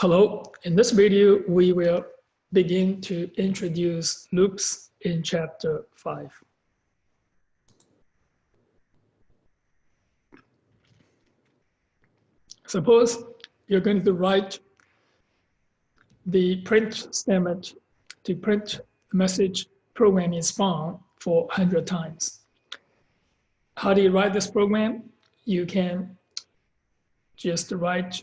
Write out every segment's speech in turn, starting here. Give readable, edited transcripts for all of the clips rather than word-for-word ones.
Hello, in this video, we will begin to introduce loops in chapter 5. Suppose you're going to write the print statement to print the message program is found for 100 times. How do you write this program? You can just write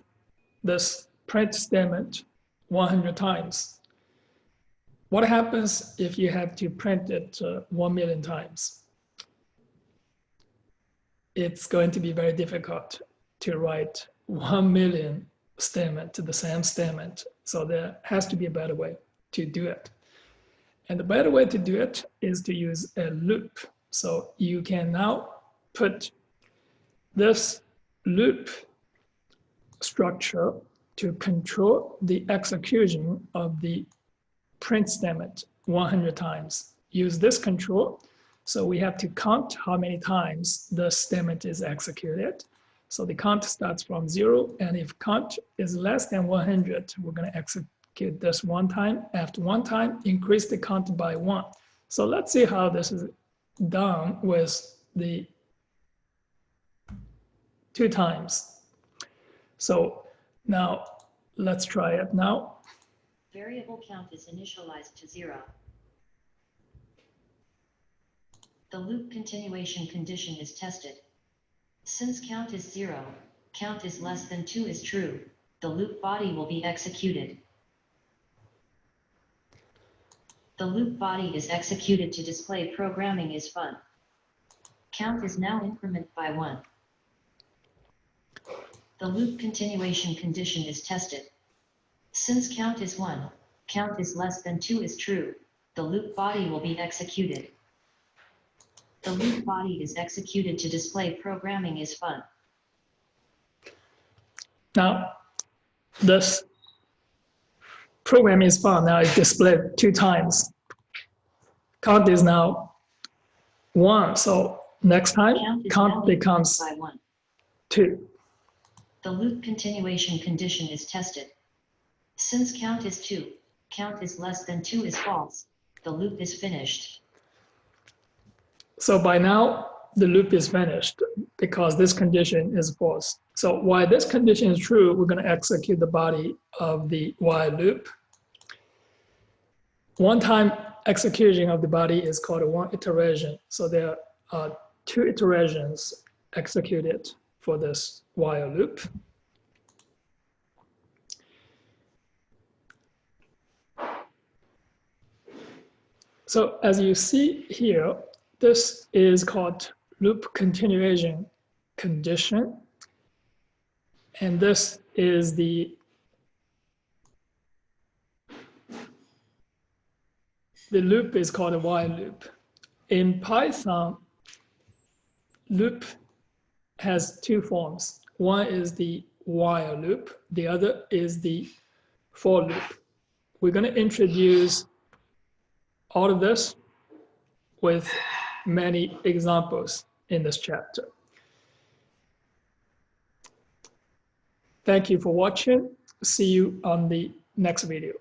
this print statement 100 times. What happens if you have to print it 1 million times? It's going to be very difficult to write 1 million statement to the same statement. So there has to be a better way to do it. And the better way to do it is to use a loop. So you can now put this loop structure to control the execution of the print statement 100 times. Use this control. So we have to count how many times the statement is executed. So the count starts from 0, and if count is less than 100, we're going to execute this one time. After one time, increase the count by 1. So let's see how this is done with the 2 times. So now let's try it now. Variable count is initialized to 0. The loop continuation condition is tested. Since count is 0, count is less than 2 is true, the loop body will be executed. The loop body is executed to display programming is fun. Count is now increment by 1. The loop continuation condition is tested. Since count is 1, count is less than 2 is true, the loop body will be executed. The loop body is executed to display programming is fun. Now, this program is fun. Now it's displayed 2 times. Count is now 1. So next time, count becomes 2. The loop continuation condition is tested. Since count is 2, count is less than 2 is false, the loop is finished. So by now, the loop is finished because this condition is false. So while this condition is true, we're going to execute the body of the while loop. One time execution of the body is called a one iteration. So there are 2 iterations executed for this while loop. So as you see here, this is called loop continuation condition. And this is the loop is called a while loop. In Python, loop has 2 forms. One is the while loop, the other is the for loop. We're going to introduce all of this with many examples in this chapter. Thank you for watching. See you on the next video.